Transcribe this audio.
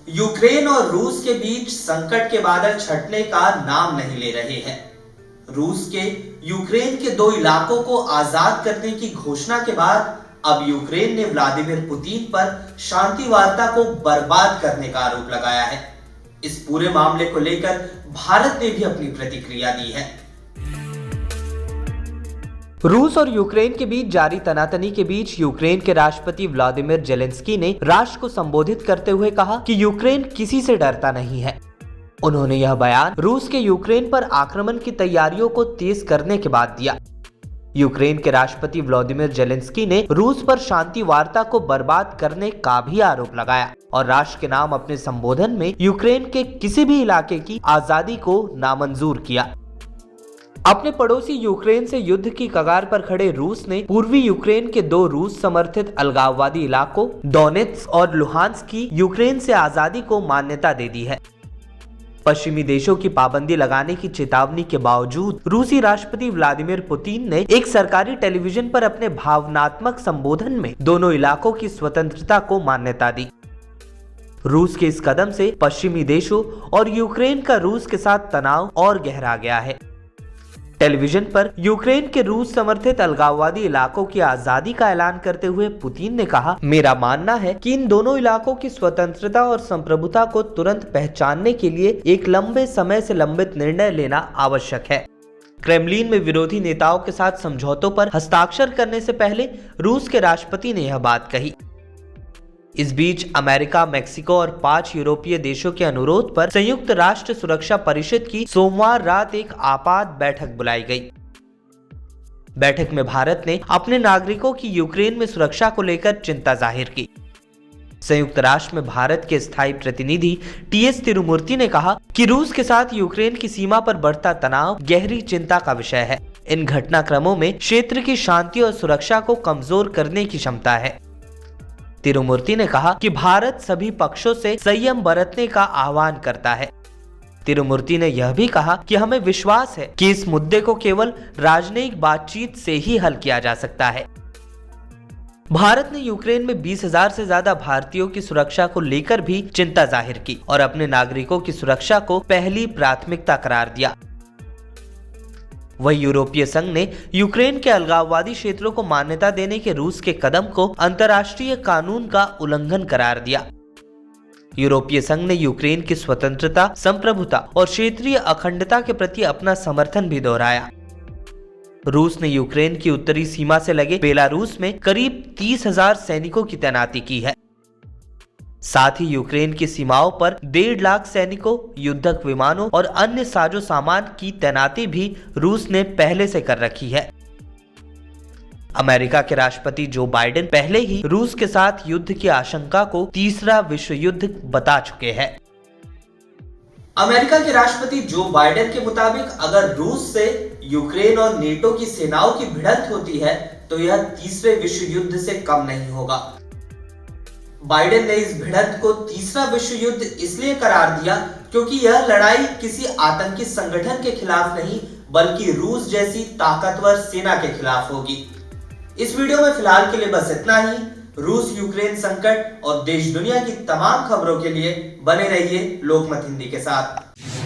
Ukraine और रूस के बीच संकट के बादल छटने का नाम नहीं ले रहे हैं। रूस के यूक्रेन के 2 इलाकों को आजाद करने की घोषणा के बाद अब यूक्रेन ने व्लादिमीर पुतिन पर शांति वार्ता को बर्बाद करने का आरोप लगाया है। इस पूरे मामले को लेकर भारत ने भी अपनी प्रतिक्रिया दी है। रूस और यूक्रेन के बीच जारी तनातनी के बीच यूक्रेन के राष्ट्रपति व्लादिमीर जेलेंस्की ने राष्ट्र को संबोधित करते हुए कहा कि यूक्रेन किसी से डरता नहीं है। उन्होंने यह बयान रूस के यूक्रेन पर आक्रमण की तैयारियों को तेज करने के बाद दिया। यूक्रेन के राष्ट्रपति व्लादिमीर जेलेंस्की ने रूस पर शांति वार्ता को बर्बाद करने का भी आरोप लगाया और राष्ट्र के नाम अपने संबोधन में यूक्रेन के किसी भी इलाके की आजादी को नामंजूर किया। अपने पड़ोसी यूक्रेन से युद्ध की कगार पर खड़े रूस ने पूर्वी यूक्रेन के 2 रूस समर्थित अलगाववादी इलाकों डोनेत्स्क और लुहांस्क की यूक्रेन से आजादी को मान्यता दे दी है। पश्चिमी देशों की पाबंदी लगाने की चेतावनी के बावजूद रूसी राष्ट्रपति व्लादिमीर पुतिन ने एक सरकारी टेलीविजन पर अपने भावनात्मक संबोधन में दोनों इलाकों की स्वतंत्रता को मान्यता दी। रूस के इस कदम से पश्चिमी देशों और यूक्रेन का रूस के साथ तनाव और गहरा गया है। टेलीविजन पर यूक्रेन के रूस समर्थित अलगाववादी इलाकों की आजादी का ऐलान करते हुए पुतिन ने कहा, मेरा मानना है कि इन दोनों इलाकों की स्वतंत्रता और संप्रभुता को तुरंत पहचानने के लिए एक लंबे समय से लंबित निर्णय लेना आवश्यक है। क्रेमलिन में विरोधी नेताओं के साथ समझौतों पर हस्ताक्षर करने से पहले रूस के राष्ट्रपति ने यह बात कही। इस बीच अमेरिका, मेक्सिको और 5 यूरोपीय देशों के अनुरोध पर संयुक्त राष्ट्र सुरक्षा परिषद की सोमवार रात एक आपात बैठक बुलाई गई। बैठक में भारत ने अपने नागरिकों की यूक्रेन में सुरक्षा को लेकर चिंता जाहिर की। संयुक्त राष्ट्र में भारत के स्थायी प्रतिनिधि टीएस तिरुमूर्ति ने कहा कि रूस के साथ यूक्रेन की सीमा पर बढ़ता तनाव गहरी चिंता का विषय है। इन घटनाक्रमों में क्षेत्र की शांति और सुरक्षा को कमजोर करने की क्षमता है। तिरुमूर्ति ने कहा कि भारत सभी पक्षों से संयम बरतने का आह्वान करता है। तिरुमूर्ति ने यह भी कहा कि हमें विश्वास है कि इस मुद्दे को केवल राजनयिक बातचीत से ही हल किया जा सकता है। भारत ने यूक्रेन में 20,000 से ज्यादा भारतीयों की सुरक्षा को लेकर भी चिंता जाहिर की और अपने नागरिकों की सुरक्षा को पहली प्राथमिकता करार दिया। वही यूरोपीय संघ ने यूक्रेन के अलगाववादी क्षेत्रों को मान्यता देने के रूस के कदम को अंतर्राष्ट्रीय कानून का उल्लंघन करार दिया। यूरोपीय संघ ने यूक्रेन की स्वतंत्रता, संप्रभुता और क्षेत्रीय अखंडता के प्रति अपना समर्थन भी दोहराया। रूस ने यूक्रेन की उत्तरी सीमा से लगे बेलारूस में करीब 30,000 सैनिकों की तैनाती की है। साथ ही यूक्रेन की सीमाओं पर 1.5 लाख सैनिकों, युद्धक विमानों और अन्य साजो सामान की तैनाती भी रूस ने पहले से कर रखी है। अमेरिका के राष्ट्रपति जो बाइडेन पहले ही रूस के साथ युद्ध की आशंका को तीसरा विश्व युद्ध बता चुके हैं। अमेरिका के राष्ट्रपति जो बाइडेन के मुताबिक अगर रूस से यूक्रेन और नेटो की सेनाओं की भिड़ंत होती है तो यह तीसरे विश्व युद्ध से कम नहीं होगा। बाइडेन ने इस भिड़ंत को तीसरा विश्व युद्ध इसलिए करार दिया क्योंकि यह लड़ाई किसी आतंकी संगठन के खिलाफ नहीं बल्कि रूस जैसी ताकतवर सेना के खिलाफ होगी। इस वीडियो में फिलहाल के लिए बस इतना ही। रूस यूक्रेन संकट और देश दुनिया की तमाम खबरों के लिए बने रहिए लोकमत हिंदी के साथ।